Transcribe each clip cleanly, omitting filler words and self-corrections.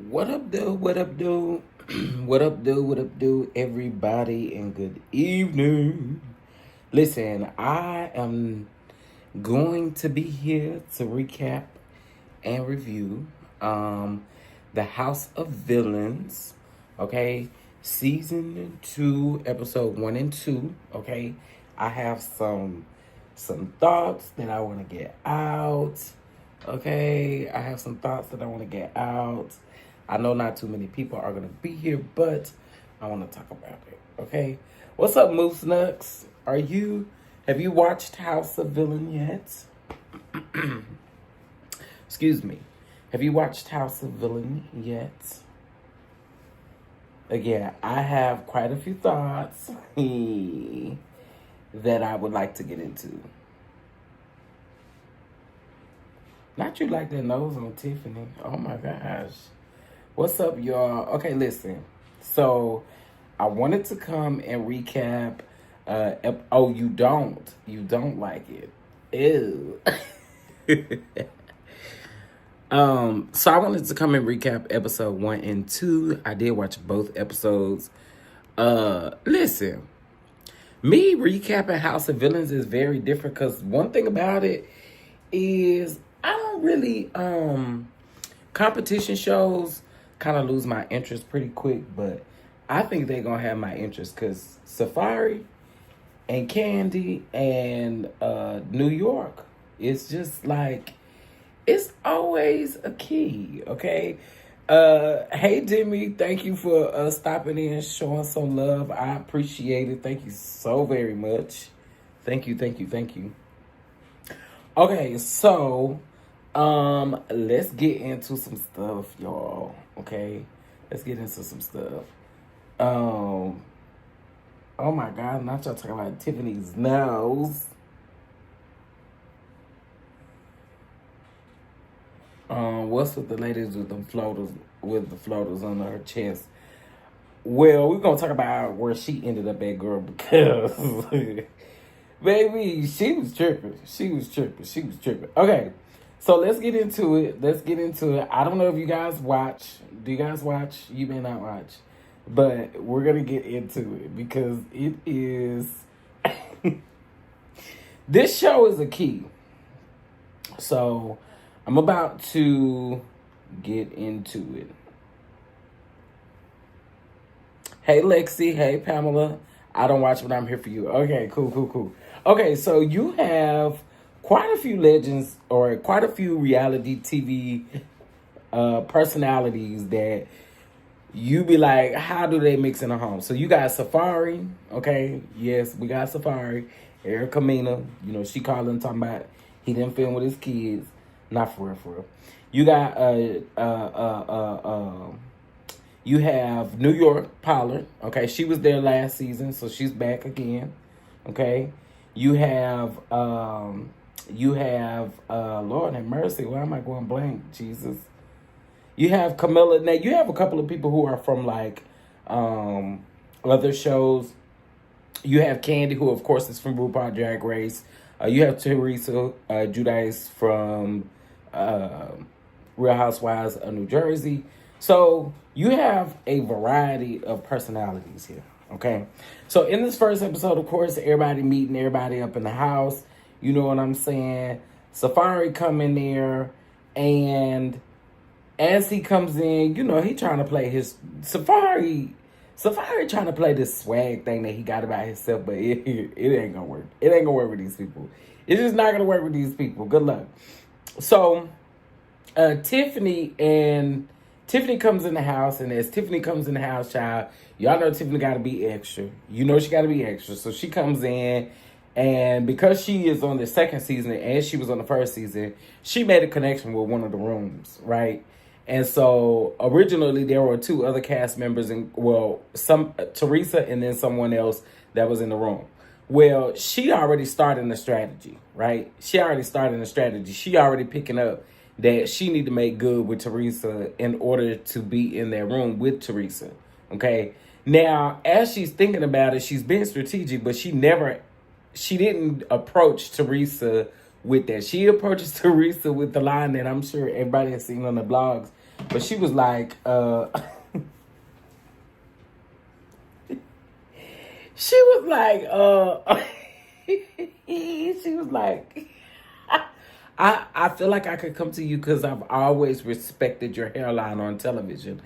What up, do? What up, do? What up, do? What up, do? Everybody, and good evening. Listen, I am going to be here to recap and review the House of Villains. Okay, season 2, episode 1 and 2. Okay, I have some thoughts that I want to get out. Okay, I have some thoughts that I want to get out. I know not too many people are going to be here, but I want to talk about it. Okay, what's up, Moose Nuts? Have you watched House of Villain yet? Excuse me. Have you watched House of Villain yet? Again, I have quite a few thoughts that I would like to get into. Not you like that nose on Tiffany. Oh my gosh. What's up, y'all? Okay, listen. So, I wanted to come and recap. Oh, you don't. You don't like it. Ew. So I wanted to come and recap episode 1 and 2. I did watch both episodes. Listen. Me recapping House of Villains is very different because one thing about it is I don't really competition shows kind of lose my interest pretty quick, but I think they're gonna have my interest because Safari and Candy and New York, it's just like it's always a key. Okay, hey Demi, thank you for stopping in, showing some love. I appreciate it. Thank you so very much. Thank you. Okay, so let's get into some stuff, y'all. Okay, let's get into some stuff. Oh my God, not y'all talking about Tiffany's nose. What's with the ladies with the floaters on her chest? Well, we're gonna talk about where she ended up at, girl, because baby, she was tripping. Okay, so let's get into it. I don't know if you guys watch. Do you guys watch? You may not watch. But we're going to get into it because it is... This show is a key. So, I'm about to get into it. Hey, Lexi. Hey, Pamela. I don't watch, but I'm here for you. Okay, cool. Okay, so you have quite a few legends or quite a few reality TV personalities that you be like, how do they mix in a home? So you got Safari, okay? Yes, we got Safari. Erica Mena, you know, she calling talking about he didn't film with his kids. Not for real. You got you have New York Pollard, okay? She was there last season, so she's back again. Okay? You have Lord have mercy, why am I going blank? Jesus. You have Camilla. Now, you have a couple of people who are from, like, other shows. You have Candy, who, of course, is from RuPaul Drag Race. You have Teresa Giudice from Real Housewives of New Jersey. So, you have a variety of personalities here, okay? So, in this first episode, of course, everybody meeting everybody up in the house. You know what I'm saying? Safari come in there, and as he comes in, you know, he trying to play his Safari trying to play this swag thing that he got about himself, but it ain't gonna work. It ain't gonna work with these people. It's just not gonna work with these people. Good luck. So, Tiffany comes in the house, and as Tiffany comes in the house, child, y'all know Tiffany gotta be extra. You know she gotta be extra. So she comes in, and because she is on the second season and she was on the first season, she made a connection with one of the rooms, right? And so originally there were 2 other cast members, and Teresa and then someone else that was in the room. Well, she already started the strategy, right? She already picking up that she need to make good with Teresa in order to be in that room with Teresa. Okay. Now, as she's thinking about it, she's being strategic, but she didn't approach Teresa with that. She approaches Teresa with the line that I'm sure everybody has seen on the blogs. But she was like, she was like, she was like, I feel like I could come to you because I've always respected your hairline on television.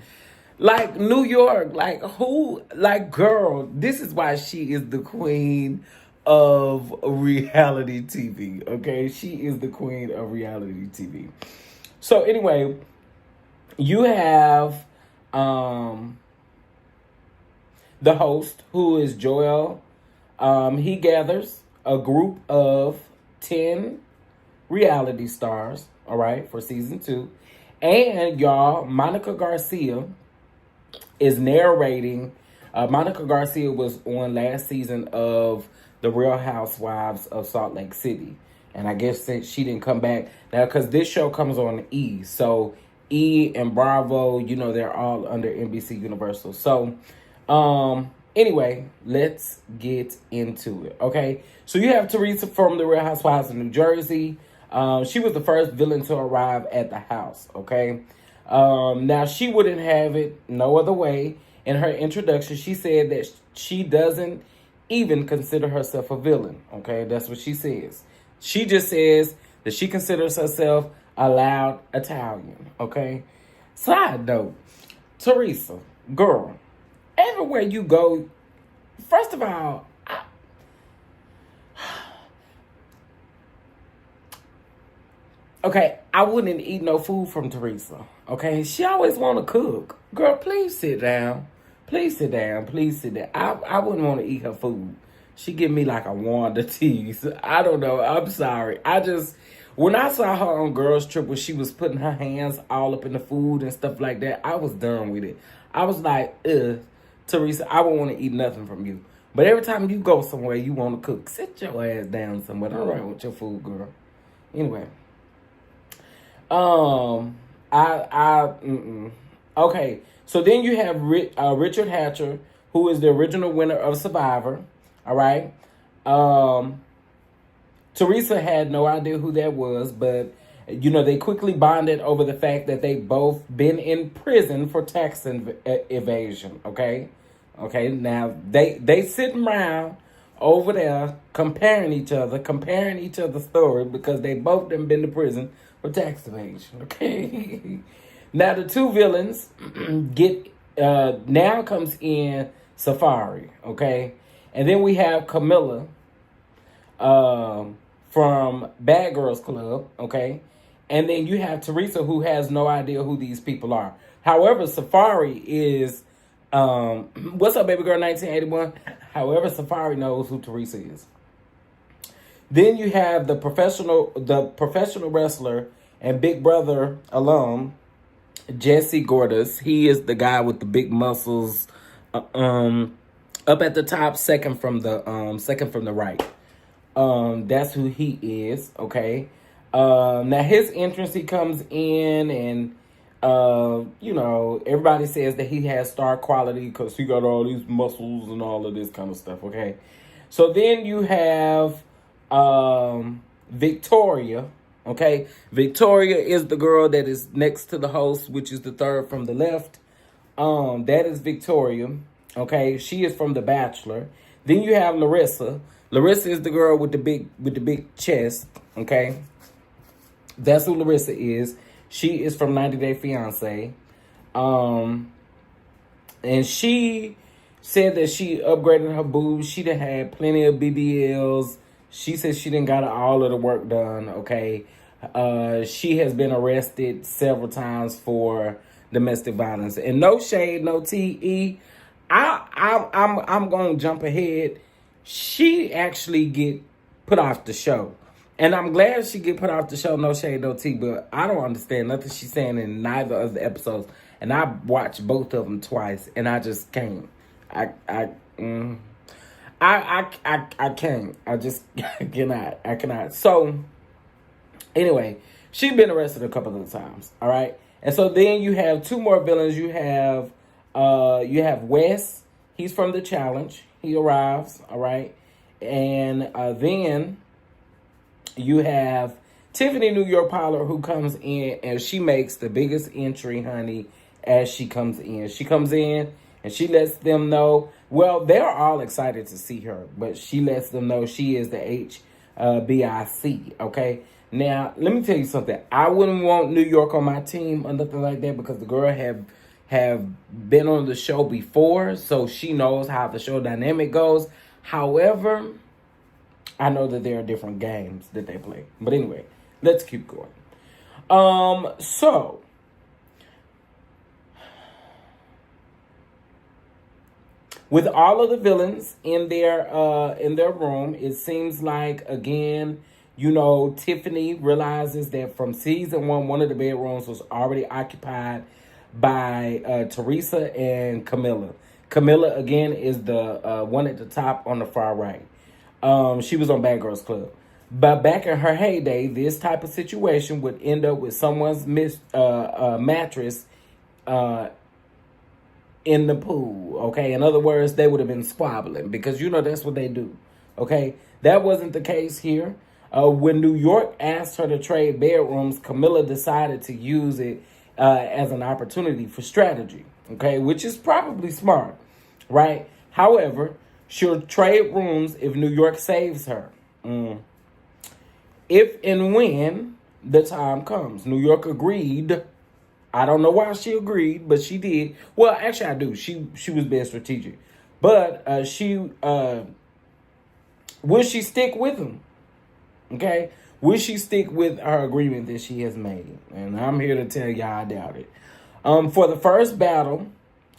Like New York, like who, like girl, this is why she is the queen of reality TV, okay? She is the queen of reality TV. So anyway, you have the host, who is Joel. He gathers a group of 10 reality stars, all right, for season 2. And y'all, Monica Garcia is narrating. Monica Garcia was on last season of The Real Housewives of Salt Lake City. And I guess that she didn't come back now because this show comes on E. So E and Bravo, you know, they're all under NBC Universal. So, anyway, let's get into it, okay? So you have Teresa from The Real Housewives of New Jersey. She was the first villain to arrive at the house, okay? Now, she wouldn't have it no other way. In her introduction, she said that she doesn't even consider herself a villain, okay? That's what she says. She just says that she considers herself a loud Italian, okay? Side note, Teresa, girl, everywhere you go, first of all, I wouldn't eat no food from Teresa, okay? She always want to cook. Girl, please sit down. Please sit down. Please sit down. I wouldn't want to eat her food. She give me like a Wanda tease. I don't know. I'm sorry. When I saw her on Girls Trip where she was putting her hands all up in the food and stuff like that, I was done with it. I was like, Teresa, I won't want to eat nothing from you. But every time you go somewhere, you want to cook. Sit your ass down somewhere. Don't run with your food, girl. Anyway. Okay, so then you have Richard Hatcher, who is the original winner of Survivor. All right. Teresa had no idea who that was, but you know they quickly bonded over the fact that they both been in prison for tax evasion. Okay. Now they sitting around over there comparing each other's story because they both done been to prison for tax evasion. Okay. Now the two villains get now comes in Safari. Okay. And then we have Camilla from Bad Girls Club, okay? And then you have Teresa, who has no idea who these people are. However, Safari is, what's up, baby girl, 1981? However, Safari knows who Teresa is. Then you have the professional wrestler and Big Brother alum, Jesse Gordas. He is the guy with the big muscles, up at the top, second from the right. That's who he is, okay? Now his entrance, he comes in and, you know, everybody says that he has star quality because he got all these muscles and all of this kind of stuff, okay? So then you have Victoria, okay? Victoria is the girl that is next to the host, which is the third from the left. That is Victoria. Okay, she is from The Bachelor. Then you have Larissa. Larissa is the girl with the big chest. Okay, that's who Larissa is. She is from 90 Day Fiance. And she said that she upgraded her boobs. She done had plenty of BBLs. She said she done got all of the work done. Okay, she has been arrested several times for domestic violence. And no shade, no TE. I'm gonna jump ahead. She actually get put off the show, and I'm glad she get put off the show. No shade, no tea, but I don't understand nothing she's saying in neither of the episodes. And I watched both of them twice, and I just can't. I can't. I just cannot. I cannot. So anyway, she's been arrested a couple of times. All right, and so then you have two more villains. You have Wes. He's from The Challenge. He arrives, all right? And then you have Tiffany New York Pollard, who comes in and she makes the biggest entry, honey, as she comes in. She comes in and she lets them know, well, they're all excited to see her, but she lets them know she is the HBIC, okay? Now, let me tell you something. I wouldn't want New York on my team or nothing like that because the girl have been on the show before, so she knows how the show dynamic goes. However, I know that there are different games that they play. But anyway, let's keep going. So with all of the villains in their room, it seems like, again, you know, Tiffany realizes that from season one of the bedrooms was already occupied by Teresa and Camilla. Camilla, again, is the one at the top on the far right. She was on Bad Girls Club. But back in her heyday, this type of situation would end up with someone's mattress in the pool, okay? In other words, they would have been squabbling because, you know, that's what they do, okay? That wasn't the case here. When New York asked her to trade bedrooms, Camilla decided to use it as an opportunity for strategy, okay? Which is probably smart, right? However, she'll trade rooms if New York saves her. If and when the time comes. New York agreed. I don't know why she agreed, but she did. Well, actually, I do. She was being strategic. But will she stick with him? Okay? Will she stick with her agreement that she has made? And I'm here to tell y'all I doubt it. For the first battle,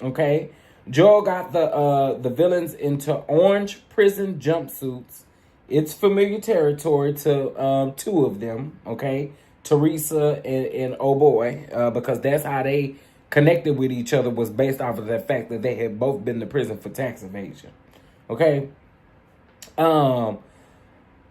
okay, Joel got the villains into orange prison jumpsuits. It's familiar territory to two of them, okay? Teresa and oh boy, because that's how they connected with each other, was based off of the fact that they had both been to prison for tax evasion, okay?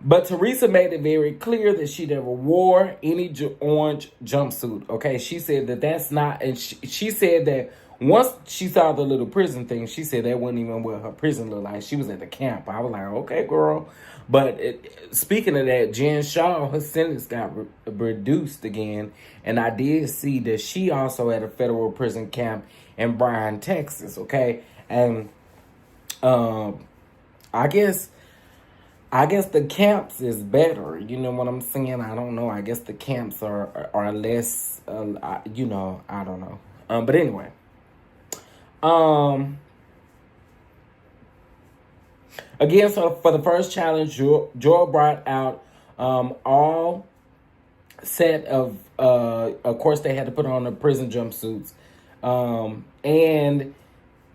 But Teresa made it very clear that she never wore any orange jumpsuit, okay? She said that that's not, and she said that once she saw the little prison thing, she said that wasn't even what her prison looked like. She was at the camp. I was like, okay, girl. But speaking of that, Jen Shaw, her sentence got reduced again. And I did see that she also at a federal prison camp in Bryan, Texas, okay? And I guess the camps is better. You know what I'm saying? I don't know. I guess the camps are less, you know, I don't know. But anyway. Again, so for the first challenge, Joel brought out all set of course, they had to put on the prison jumpsuits. And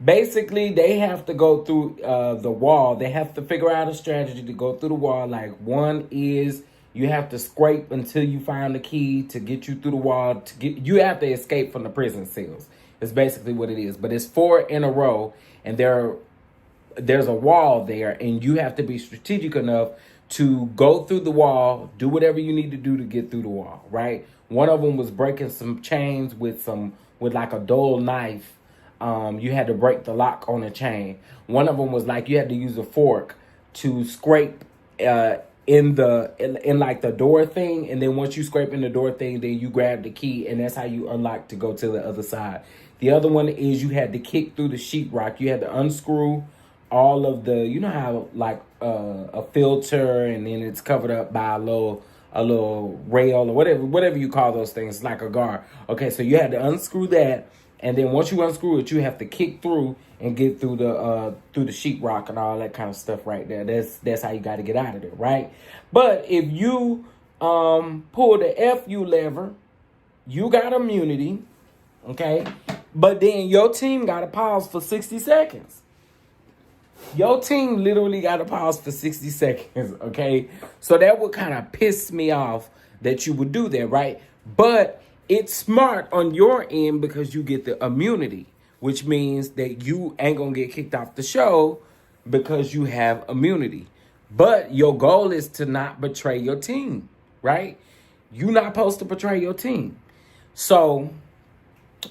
basically, they have to go through the wall. They have to figure out a strategy to go through the wall. Like, one is you have to scrape until you find the key to get you through the wall. You have to escape from the prison cells. It's basically what it is. But it's 4 in a row, and there's a wall there, and you have to be strategic enough to go through the wall, do whatever you need to do to get through the wall, right? One of them was breaking some chains with like a dull knife. You had to break the lock on a chain. One of them was like you had to use a fork to scrape in like the door thing, and then once you scrape in the door thing, then you grab the key, and that's how you unlock to go to the other side. The other one is you had to kick through the sheetrock. You had to unscrew all of the, you know how like a filter, and then it's covered up by a little rail or whatever you call those things, like a guard. Okay, so you had to unscrew that, and then once you unscrew it, you have to kick through and get through the sheetrock and all that kind of stuff right there. That's how you got to get out of there, right? But if you pull the FU lever, you got immunity, okay? But then your team got to pause for 60 seconds. Your team literally got to pause for 60 seconds, okay? So that would kind of piss me off that you would do that, right? But it's smart on your end because you get the immunity, which means that you ain't going to get kicked off the show because you have immunity. But your goal is to not betray your team, right? You're not supposed to betray your team. So,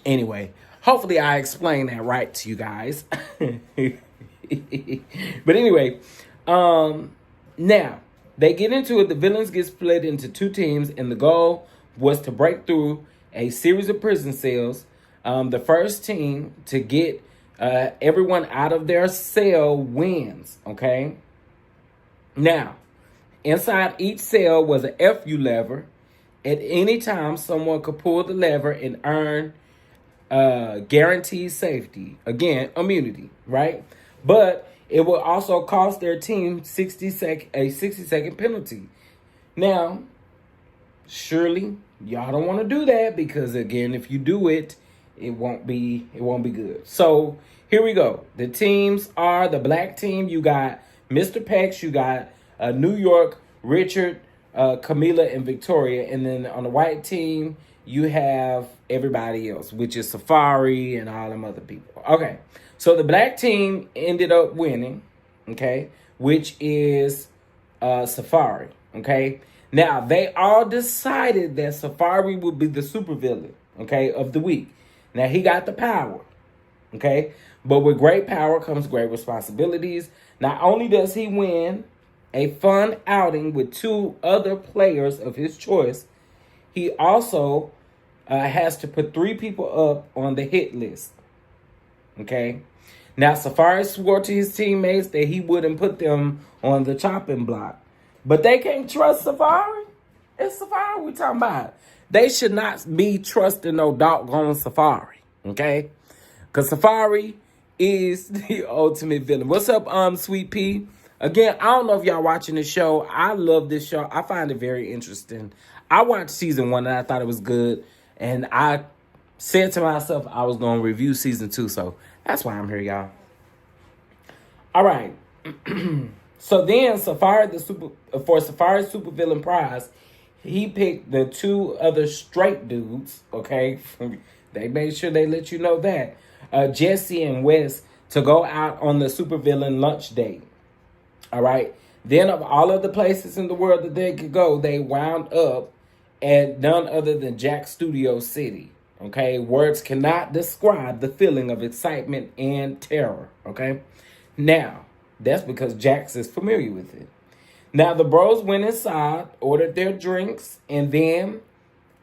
anyway, hopefully I explained that right to you guys. But anyway, now, they get into it. The villains get split into two teams, and the goal was to break through a series of prison cells. The first team to get everyone out of their cell wins, okay? Now, inside each cell was an FU lever. At any time, someone could pull the lever and earn guaranteed safety. Again, immunity, right? But it will also cost their team a 60-second penalty. Now, surely y'all don't want to do that because again, if you do it, it won't be good. So here we go. The teams are the black team. You got Mr. Pex. You got New York, Richard, Camila, and Victoria. And then on the white team, you have everybody else, which is Safari and all them other people. Okay, so the black team ended up winning, okay, which is Safari, okay? Now, they all decided that Safari would be the supervillain, okay, of the week. Now, he got the power, okay? But with great power comes great responsibilities. Not only does he win a fun outing with two other players of his choice, he also has to put 3 people up on the hit list, okay? Now, Safari swore to his teammates that he wouldn't put them on the chopping block. But they can't trust Safari. It's Safari we talking about. They should not be trusting no doggone Safari, okay? Because Safari is the ultimate villain. What's up, Sweet Pea? Again, I don't know if y'all watching this show. I love this show. I find it very interesting. I watched season 1 and I thought it was good. And I said to myself I was going to review season 2. So that's why I'm here, y'all. All right. So then Safari's supervillain prize, he picked the 2 other straight dudes, okay? They made sure they let you know that. Jesse and Wes to go out on the supervillain lunch date. All right. Then of all of the places in the world that they could go, they wound up at none other than Jack's Studio City. Okay. Words cannot describe the feeling of excitement and terror. Okay. Now, that's because Jax is familiar with it. Now, the bros went inside, ordered their drinks, and then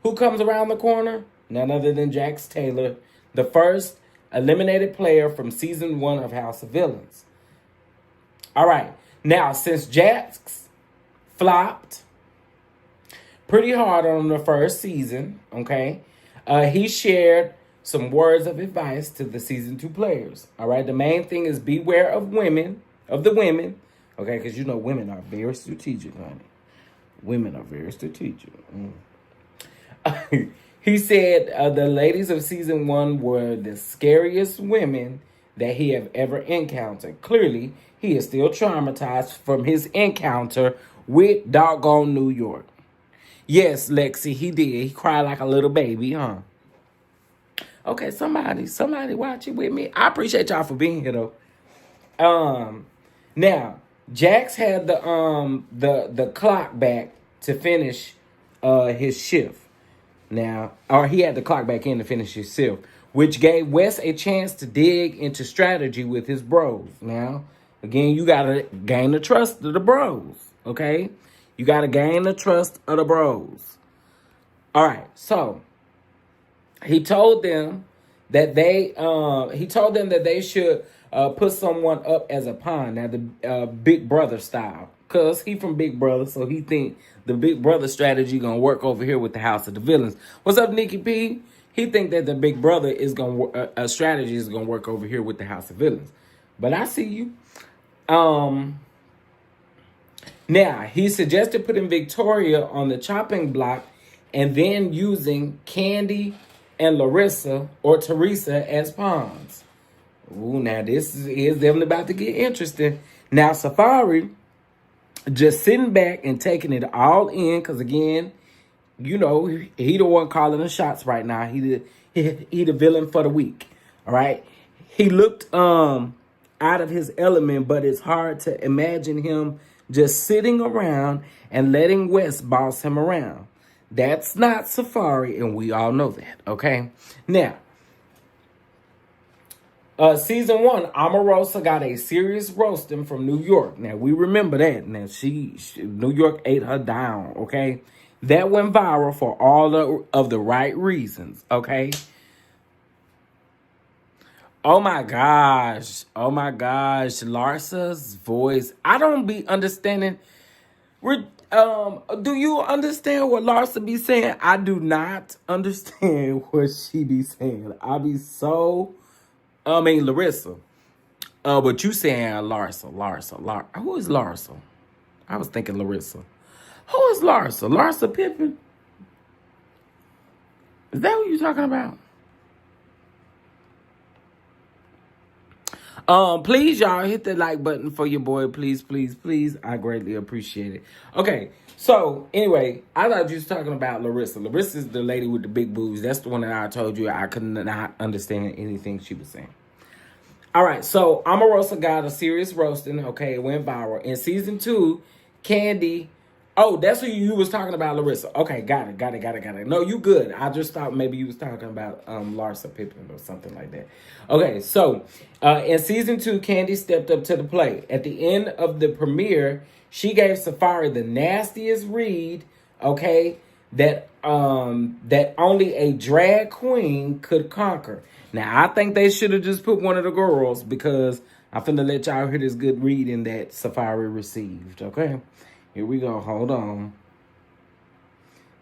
who comes around the corner? None other than Jax Taylor, the first eliminated player from season 1 of House of Villains. All right. Now, since Jax flopped pretty hard on the first season, okay, he shared some words of advice to the season 2 players. All right. The main thing is beware of the women. Okay, because you know women are very strategic, honey. Women are very strategic. He said the ladies of season 1 were the scariest women that he have ever encountered. Clearly, he is still traumatized from his encounter with doggone New York. Yes, Lexi, he did. He cried like a little baby, huh? Okay, somebody watch it with me. I appreciate y'all for being here, though. Now, Jax had the clock back to finish his shift. Now, or he had the clock back in to finish his shift, which gave Wes a chance to dig into strategy with his bros. Now, again, you got to gain the trust of the bros, okay? You got to gain the trust of the bros. All right, so he told them that they should put someone up as a pawn. Now, the Big Brother style. Because he from Big Brother, so he think the Big Brother strategy going to work over here with the House of the Villains. What's up, Nikki P? He think that the Big Brother is going to strategy is going to work over here with the House of Villains. But I see you. Now, he suggested putting Victoria on the chopping block and then using Candy and Larissa or Teresa as pawns. Ooh, now this is definitely about to get interesting. Now, Safari just sitting back and taking it all in because, again, you know, he the one calling the shots right now. He the villain for the week, all right? He looked out of his element, but it's hard to imagine him just sitting around and letting Wes boss him around. That's not Safari, and we all know that, okay? Now, Season 1, Omarosa got a serious roasting from New York. Now, we remember that. Now, she New York ate her down, okay? That went viral for all of the right reasons, okay? Oh my gosh. Oh my gosh. Larsa's voice. I don't be understanding. Do you understand what Larsa be saying? I do not understand what she be saying. I be so... Larissa. But you saying Larsa. Who is Larsa? I was thinking Larissa. Who is Larsa? Larsa Pippen? Is that what you're talking about? Please, y'all, hit the like button for your boy. Please, please, please. I greatly appreciate it. Okay, so, anyway, I thought you was talking about Larissa. Larissa is the lady with the big boobs. That's the one that I told you I could not understand anything she was saying. All right, so Omarosa got a serious roasting. Okay, it went viral. In season 2, Candy... Oh, that's who you was talking about, Larissa. Okay, got it. No, you good. I just thought maybe you was talking about Larsa Pippen or something like that. Okay, so in season 2, Candy stepped up to the plate. At the end of the premiere, she gave Safari the nastiest read, okay, that only a drag queen could conquer. Now, I think they should have just put one of the girls because I'm finna let y'all hear this good reading that Safari received, okay? Here we go. Hold on.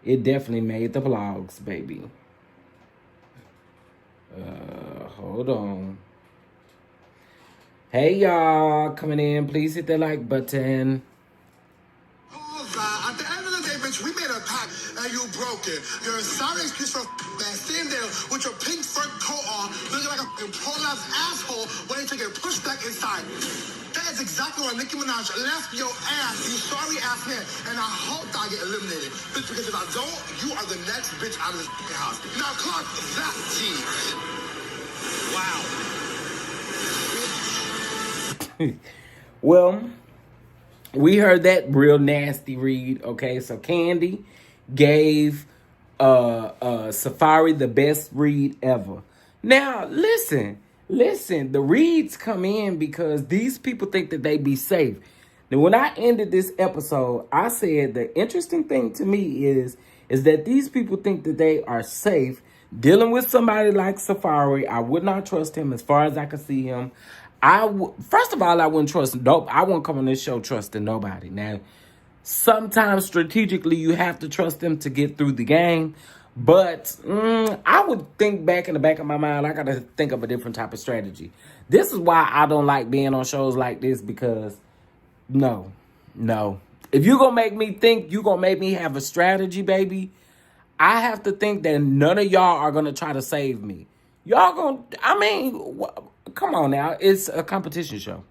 It definitely made the vlogs, baby. Hold on. Hey, y'all. Coming in. Please hit the like button. Oh, God. At the end of the day, bitch, we made a pact and you broke it. You're a sorry excuse for man. Stand there with your pink fur coat on, looking like a prolapse asshole, waiting to get pushed back inside. That is exactly why Nicki Minaj left your ass, you sorry ass man, and I hope I get eliminated. Bitch, because if I don't, you are the next bitch out of this house. Now clock that, G. Wow. Well, we heard that real nasty read, okay? So Candy gave Safari the best read ever. Now, listen, the reads come in because these people think that they be safe. Now, when I ended this episode, I said the interesting thing to me is that these people think that they are safe dealing with somebody like Safari. I would not trust him as far as I could see him. First of all, I wouldn't trust I wouldn't come on this show trusting nobody. Now, sometimes strategically you have to trust them to get through the game. But I would think back in the back of my mind, I got to think of a different type of strategy. This is why I don't like being on shows like this because, no. If you're going to make me think, you're going to make me have a strategy, baby, I have to think that none of y'all are going to try to save me. Y'all going to, come on now. It's a competition show.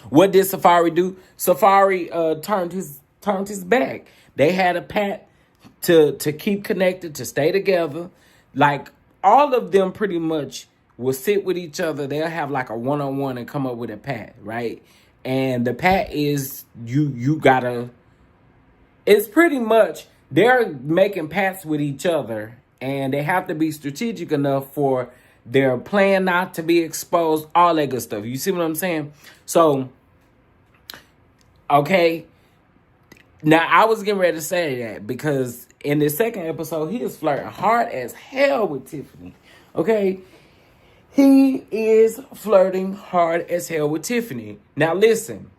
What did Safari do? Safari turned his back. They had a pact to keep connected, to stay together. Like, all of them pretty much will sit with each other. They'll have like a one-on-one and come up with a pact, right? And the pact is you gotta... It's pretty much they're making pacts with each other, and they have to be strategic enough for their plan not to be exposed, all that good stuff. You see what I'm saying? So, okay... Now, I was getting ready to say that because in the second episode, he is flirting hard as hell with Tiffany. Okay? He is flirting hard as hell with Tiffany. Now, listen.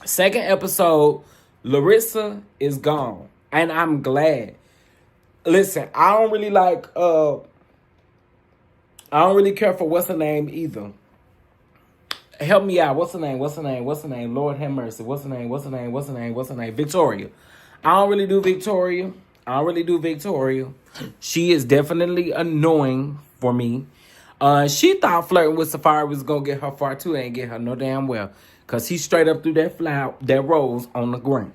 Second episode, Larissa is gone. And I'm glad. Listen, I don't really care for what's her name either. Help me out. What's her name? Lord have mercy. What's her name? Victoria. I don't really do Victoria. She is definitely annoying for me. She thought flirting with Safari was going to get her far too. Ain't get her no damn well. Because he straight up threw that rose on the ground.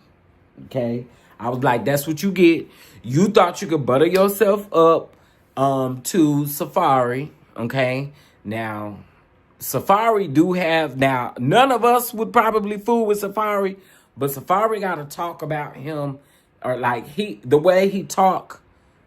Okay? I was like, that's what you get. You thought you could butter yourself up to Safari. Okay? Now... Safari do have... Now, none of us would probably fool with Safari, but Safari got to talk about him, or like the way he talk,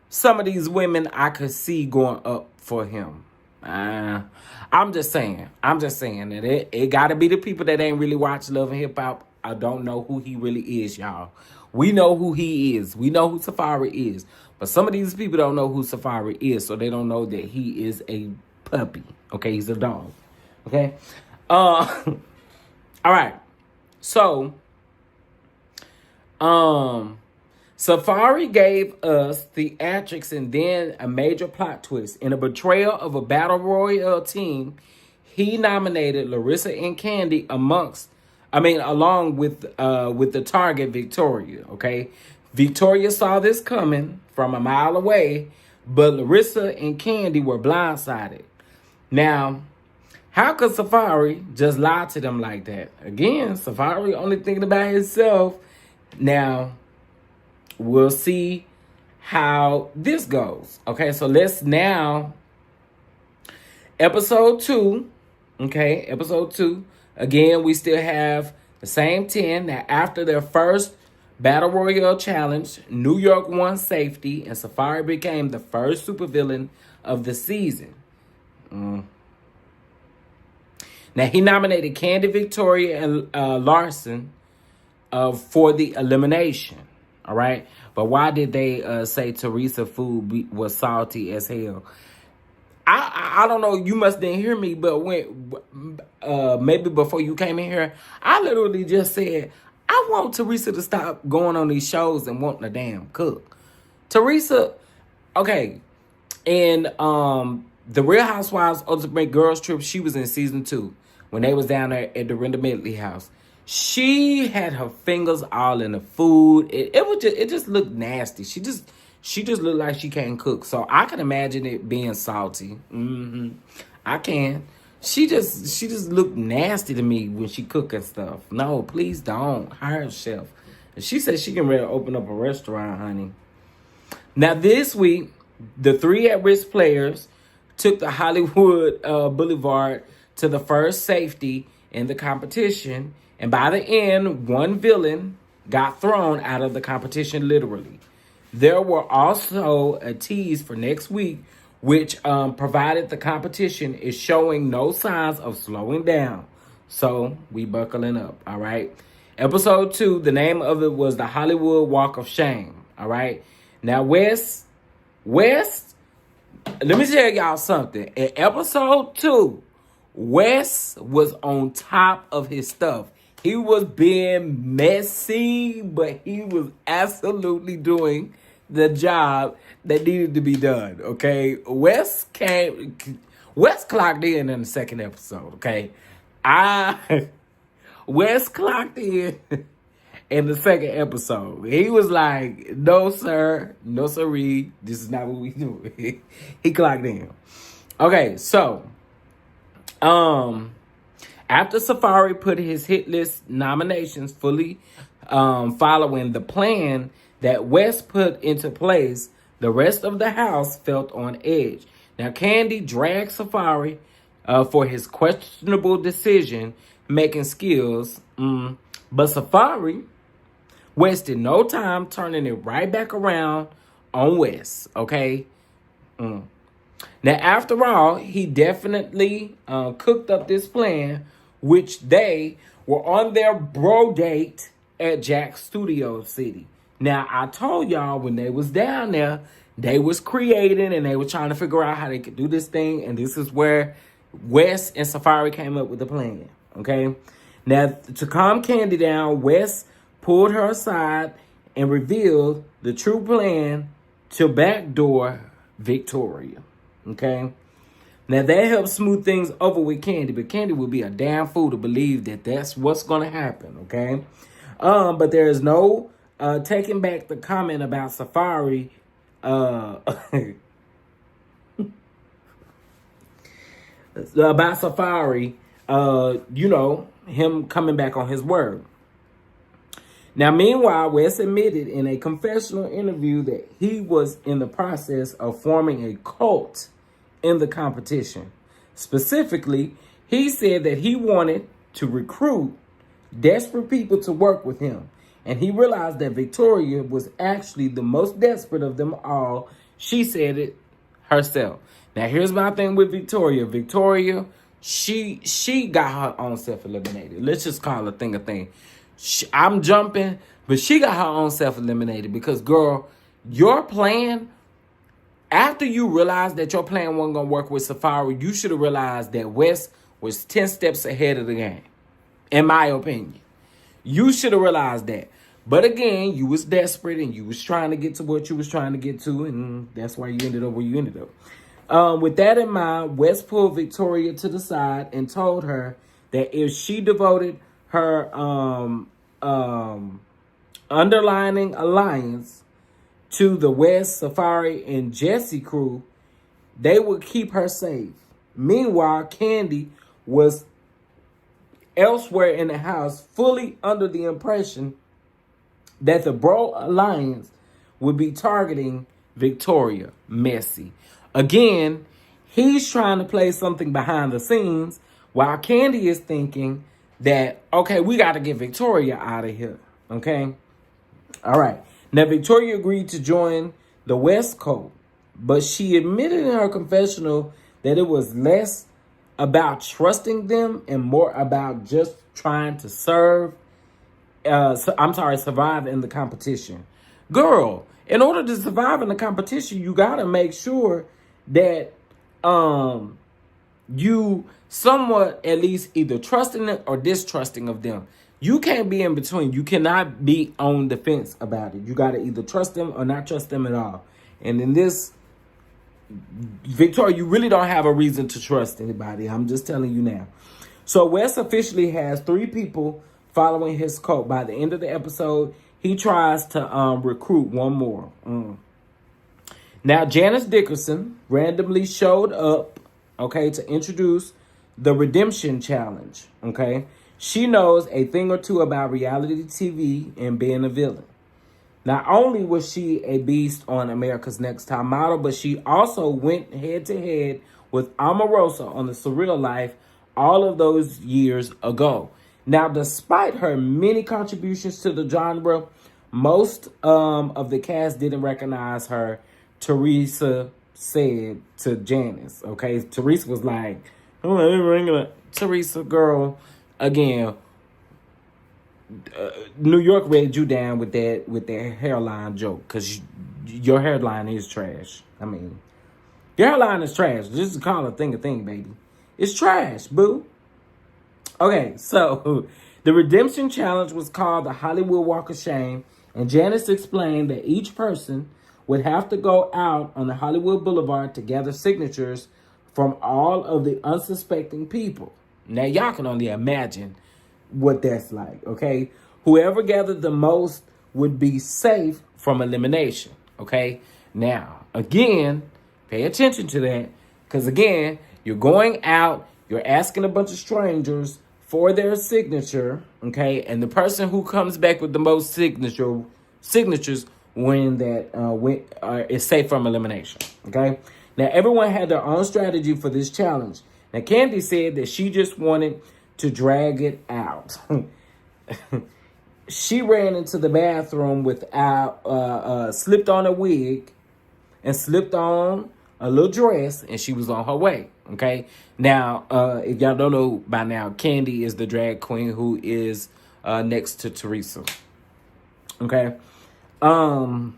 some of these women I could see going up for him. I'm just saying that it got to be the people that ain't really watch Love and Hip Hop. I don't know who he really is, y'all. We know who he is. We know who Safari is. But some of these people don't know who Safari is, so they don't know that he is a puppy. Okay, he's a dog. Okay? All right. So, Safari gave us theatrics and then a major plot twist. In a betrayal of a battle royale team, he nominated Larissa and Candy along with the target Victoria. Okay, Victoria saw this coming from a mile away, but Larissa and Candy were blindsided. Now, how could Safari just lie to them like that? Again, Safari only thinking about himself. Now, we'll see how this goes. Okay, so let's now, episode 2. Okay, episode 2. Again, we still have the same 10. Now, after their first Battle Royale challenge, New York won safety, and Safari became the first supervillain of the season. Now, he nominated Candy, Victoria, and Larson for the elimination. All right? But why did they say Teresa food was salty as hell? I don't know. You must didn't hear me, but when maybe before you came in here, I literally just said, I want Teresa to stop going on these shows and wanting a damn cook. Teresa, okay, in the Real Housewives Ultimate Girls Trip, she was in season 2 when they was down there at the Renda Medley house. She had her fingers all in the food. It just looked nasty. She just looked like she can't cook. So I can imagine it being salty. I can. She just looked nasty to me when she cook and stuff. No, please don't. Hire a chef. And she said she can ready to open up a restaurant, honey. Now this week, the 3 at-risk players took the Hollywood Boulevard to the first safety in the competition. And by the end, one villain got thrown out of the competition, literally. There were also a tease for next week, which provided the competition is showing no signs of slowing down. So we buckling up, all right? Episode 2, the name of it was the Hollywood Walk of Shame, all right? Now, West, let me tell y'all something. In episode 2, Wes was on top of his stuff. He was being messy, but he was absolutely doing the job that needed to be done, okay? Wes clocked in the second episode, okay? Wes clocked in the second episode. He was like, no, sir, no, sirree, this is not what we do. He clocked in. Okay, so, after Safari put his hit list nominations fully following the plan that West put into place, the rest of the house felt on edge. Now, Candy dragged Safari for his questionable decision-making skills, but Safari wasted no time turning it right back around on West, okay? Now, after all, he definitely cooked up this plan, which they were on their bro date at Jack's Studio City. Now, I told y'all when they was down there, they was creating and they were trying to figure out how they could do this thing. And this is where Wes and Safari came up with the plan, okay? Now, to calm Candy down, Wes pulled her aside and revealed the true plan to backdoor Victoria, okay? Now, that helped smooth things over with Candy, but Candy would be a damn fool to believe that that's what's going to happen, okay? But there is no taking back the comment about Safari. About Safari, him coming back on his word. Now, meanwhile, Wes admitted in a confessional interview that he was in the process of forming a cult in the competition. Specifically, he said that he wanted to recruit desperate people to work with him. And he realized that Victoria was actually the most desperate of them all. She said it herself. Now, here's my thing with Victoria. Victoria, she got her own self-eliminated. Let's just call a thing a thing. I'm jumping, but she got her own self-eliminated because, girl, your plan, after you realized that your plan wasn't going to work with Safari, you should have realized that Wes was 10 steps ahead of the game, in my opinion. You should have realized that. But again, you was desperate and you was trying to get to what you was trying to get to, and that's why you ended up where you ended up. With that in mind, Wes pulled Victoria to the side and told her that if she devoted her underlining alliance to the Wes, Safari, and Jesse crew, they would keep her safe. Meanwhile, Candy was elsewhere in the house, fully under the impression that the Bro Alliance would be targeting Victoria. Messy. Again, he's trying to play something behind the scenes while Candy is thinking that, okay, we got to get Victoria out of here. Okay? All right. Now, Victoria agreed to join the West Coast, but she admitted in her confessional that it was less about trusting them and more about just trying to survive in the competition. Girl, in order to survive in the competition, you got to make sure that you somewhat at least either trusting them or distrusting of them. You can't be in between. You cannot be on the fence about it. You got to either trust them or not trust them at all. And in this, Victoria, you really don't have a reason to trust anybody. I'm just telling you now. So Wes officially has 3 people following his cult. By the end of the episode, he tries to recruit one more. Now, Janice Dickerson randomly showed up, okay, to introduce the Redemption Challenge, okay? She knows a thing or two about reality TV and being a villain. Not only was she a beast on America's Next Top Model, but she also went head-to-head with Omarosa on The Surreal Life all of those years ago. Now, despite her many contributions to the genre, most of the cast didn't recognize her, Teresa said to Janice, okay? Teresa was like, oh, Teresa, girl, again, New York read you down with that hairline joke because your hairline is trash. I mean, your hairline is trash. Just call a thing, baby. It's trash, boo. Okay, so the Redemption Challenge was called the Hollywood Walk of Shame, and Janice explained that each person would have to go out on the Hollywood Boulevard to gather signatures from all of the unsuspecting people. Now, y'all can only imagine what that's like, okay? Whoever gathered the most would be safe from elimination, okay? Now, again, pay attention to that, because, again, you're going out, you're asking a bunch of strangers for their signature, okay? And the person who comes back with the most signatures is safe from elimination, okay? Now, everyone had their own strategy for this challenge. Now, Candy said that she just wanted to drag it out. She ran into the bathroom without, slipped on a wig and slipped on a little dress, and she was on her way, okay? Now, if y'all don't know by now, Candy is the drag queen who is next to Teresa, okay? Now,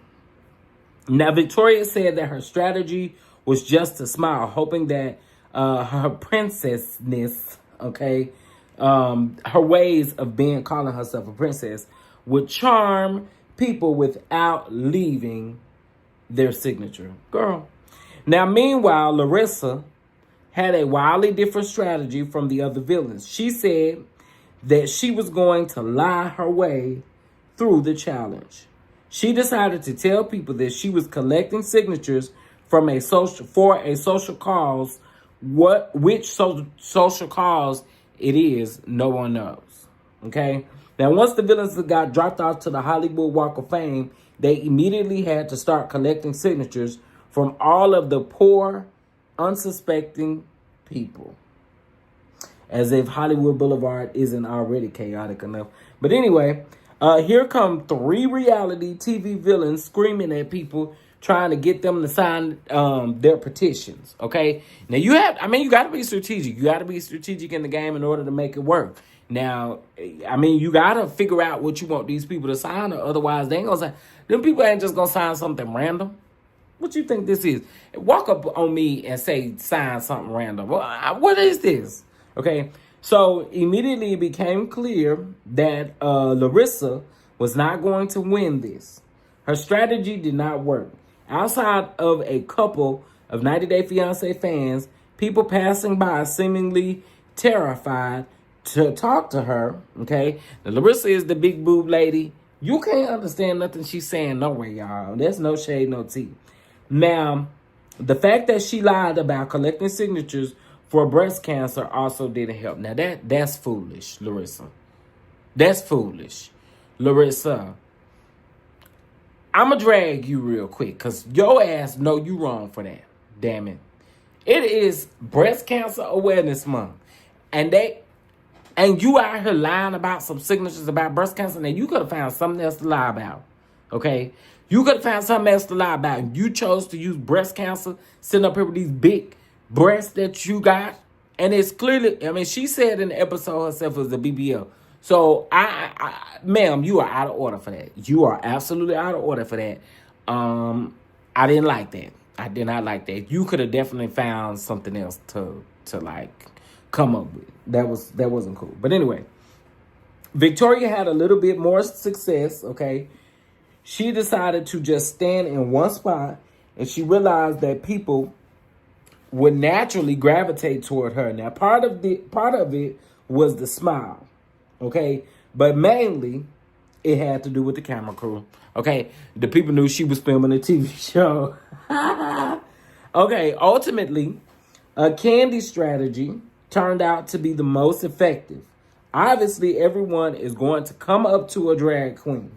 Victoria said that her strategy was just to smile, hoping that her princessness, okay, her ways of calling herself a princess would charm people without leaving their signature. Girl. Now, meanwhile, Larissa had a wildly different strategy from the other villains. She said that she was going to lie her way through the challenge. She decided to tell people that she was collecting signatures from a social cause. Which social cause it is, no one knows. Okay? Now, once the villains got dropped off to the Hollywood Walk of Fame, they immediately had to start collecting signatures from all of the poor, unsuspecting people. As if Hollywood Boulevard isn't already chaotic enough. But anyway, here come 3 reality TV villains screaming at people trying to get them to sign their petitions. Okay, now you got to be strategic. You got to be strategic in the game in order to make it work. Now, you got to figure out what you want these people to sign, or otherwise they ain't gonna sign. Them people ain't just gonna sign something random. What you think this is? Walk up on me and say, sign something random. What is this? Okay, so immediately it became clear that Larissa was not going to win this. Her strategy did not work. Outside of a couple of 90 Day Fiancé fans, people passing by seemingly terrified to talk to her, okay? Now, Larissa is the big boob lady. You can't understand nothing she's saying no way, y'all. There's no shade, no tea. Now, the fact that she lied about collecting signatures for breast cancer also didn't help. Now, that's foolish, Larissa. That's foolish. Larissa, I'm going to drag you real quick because your ass know you wrong for that. Damn it. It is Breast Cancer Awareness Month. And you out here lying about some signatures about breast cancer. Now, you could have found something else to lie about. Okay? You could have found something else to lie about. You chose to use breast cancer, sitting up here with these big breasts that you got. And it's clearly, she said in the episode herself it was a BBL. So, ma'am, you are out of order for that. You are absolutely out of order for that. I didn't like that. I did not like that. You could have definitely found something else to come up with. That wasn't cool. But anyway, Victoria had a little bit more success, okay? She decided to just stand in one spot, and she realized that people would naturally gravitate toward her. Now, part of it was the smile, okay? But mainly, it had to do with the camera crew, okay? The people knew she was filming a TV show. Okay, ultimately, a candy strategy turned out to be the most effective. Obviously, everyone is going to come up to a drag queen.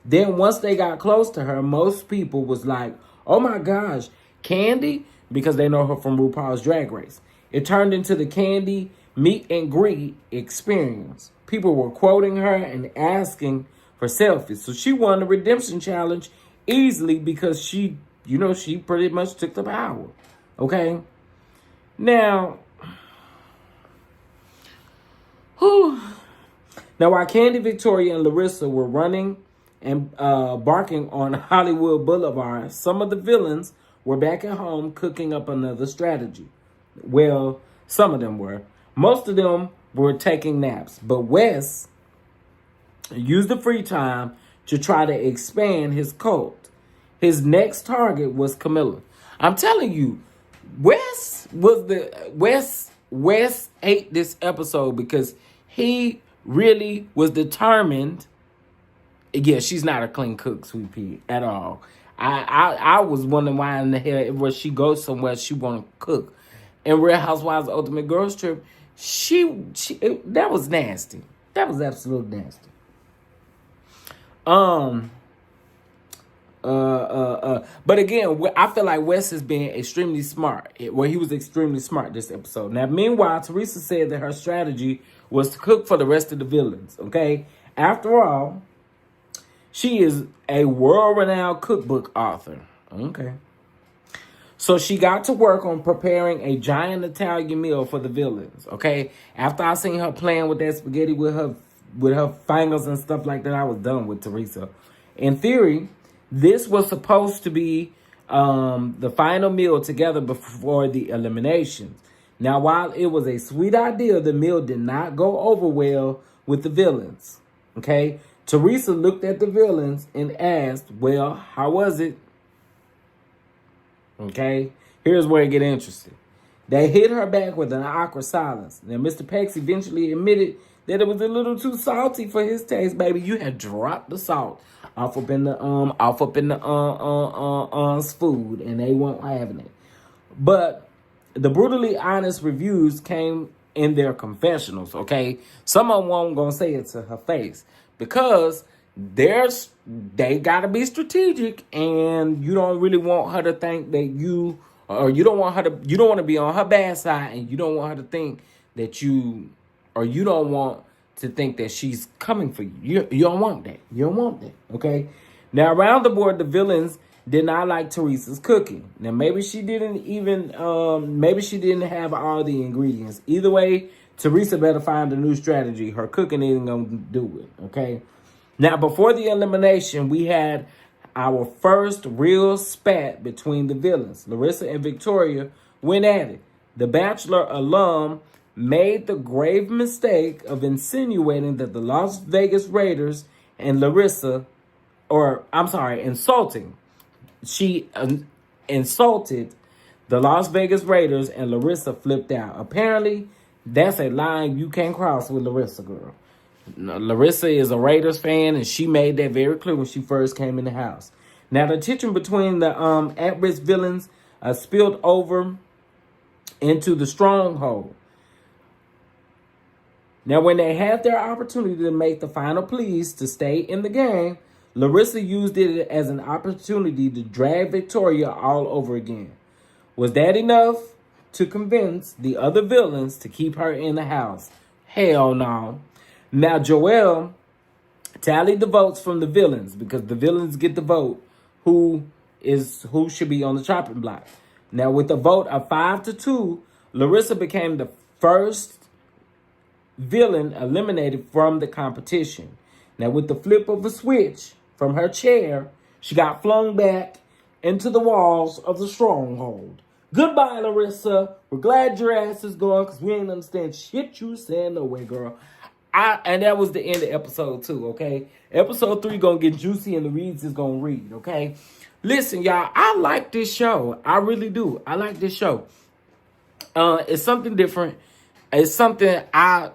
Then once they got close to her, most people was like, oh my gosh, Candy? Because they know her from RuPaul's Drag Race. It turned into the Candy meet and greet experience. People were quoting her and asking for selfies. So she won the redemption challenge easily because she pretty much took the power. Okay? Now, while Candy, Victoria, and Larissa were running and barking on Hollywood Boulevard, some of the villains were back at home cooking up another strategy. Well, some of them were. Most of them were taking naps. But Wes used the free time to try to expand his cult. His next target was Camilla. I'm telling you, Wes ate this episode because he really was determined. Yeah, she's not a clean cook, Sweet Pea, at all. I was wondering why in the hell was she go somewhere she want to cook. In Real Housewives Ultimate Girls Trip, that was nasty. That was absolutely nasty. But again, I feel like Wes is being extremely smart. He was extremely smart this episode. Now, meanwhile, Teresa said that her strategy was to cook for the rest of the villains, okay? After all, she is a world-renowned cookbook author, okay? So she got to work on preparing a giant Italian meal for the villains, okay? After I seen her playing with that spaghetti with her fingers and stuff like that, I was done with Teresa. In theory, this was supposed to be the final meal together before the eliminations. Now, while it was a sweet idea, the meal did not go over well with the villains, okay? Teresa looked at the villains and asked, well, how was it? Okay, here's where it get interesting. They hit her back with an awkward silence. Now, Mr. Pex eventually admitted that it was a little too salty for his taste, baby. You had dropped the salt off up in the food, and they weren't having it. But the brutally honest reviews came in their confessionals, okay? Some of them weren't gonna say it to her face because they gotta be strategic, and you don't really want her to think that you don't want to be on her bad side, and you don't want her to think that you don't want to think that she's coming for you. You don't want that. You don't want that, okay? Now, around the board, the villains did not like Teresa's cooking. Now, maybe she didn't maybe she didn't have all the ingredients. Either way, Teresa better find a new strategy. Her cooking isn't going to do it, okay? Now, before the elimination, we had our first real spat between the villains. Larissa and Victoria went at it. The Bachelor alum made the grave mistake of insinuating that the Las Vegas Raiders and insulting. She insulted the Las Vegas Raiders, and Larissa flipped out. Apparently, that's a line you can't cross with Larissa, girl. Larissa is a Raiders fan, and she made that very clear when she first came in the house. Now, the tension between the at-risk villains spilled over into the stronghold. Now, when they had their opportunity to make the final pleas to stay in the game, Larissa used it as an opportunity to drag Victoria all over again. Was that enough to convince the other villains to keep her in the house? Hell no. Now, Joelle tallied the votes from the villains, because the villains get the vote who should be on the chopping block. Now, with a vote of 5-2, Larissa became the first villain eliminated from the competition. Now, with the flip of a switch from her chair, she got flung back into the walls of the stronghold. Goodbye, Larissa. We're glad your ass is gone, because we ain't understand shit you saying no way, girl. And that was the end of episode 2, okay? Episode 3 gonna get juicy, and the reads is gonna read, okay? Listen, y'all, I like this show. I really do. I like this show. It's something different. It's something I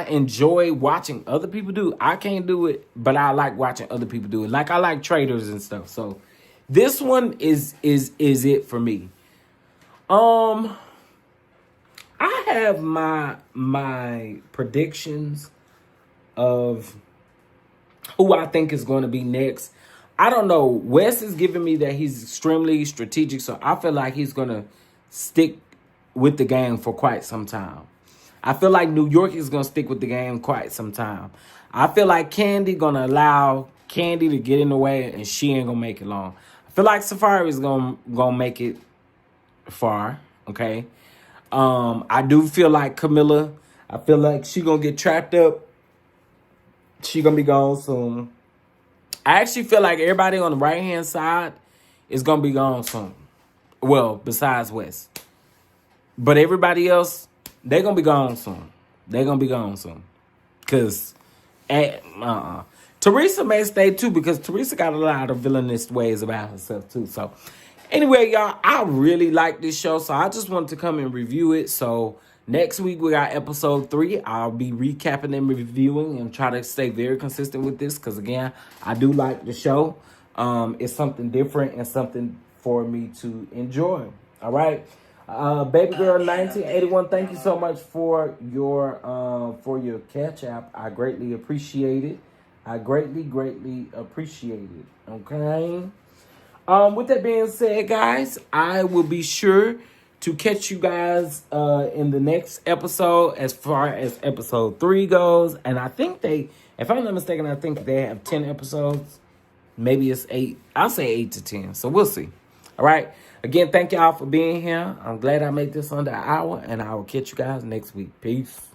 enjoy watching other people do. I can't do it, but I like watching other people do it. Like, I like traders and stuff. So this one is it for me. I have my predictions of who I think is going to be next. I don't know. Wes is giving me that he's extremely strategic, so I feel like he's going to stick with the game for quite some time. I feel like New York is going to stick with the game quite some time. I feel like Candy going to allow Candy to get in the way, and she ain't going to make it long. I feel like Safari is going to make it far, okay? I do feel like Camilla, I feel like she going to get trapped up. She going to be gone soon. I actually feel like everybody on the right-hand side is going to be gone soon. Well, besides Wes. But everybody else, they're going to be gone soon. They're going to be gone soon. Because, Teresa may stay too, because Teresa got a lot of villainous ways about herself too. So, anyway, y'all, I really like this show. So, I just wanted to come and review it. So, next week we got episode 3. I'll be recapping and reviewing and try to stay very consistent with this. Because, again, I do like the show. It's something different and something for me to enjoy. All right. Baby girl 1981, thank you so much for your catch app. I greatly appreciate it. I greatly appreciate it. Okay. With that being said, guys, I will be sure to catch you guys in the next episode as far as episode 3 goes. And I think if I'm not mistaken, I think they have 10 episodes. Maybe it's 8. I'll say 8 to 10. So we'll see. All right. Again, thank y'all for being here. I'm glad I made this under an hour, and I will catch you guys next week. Peace.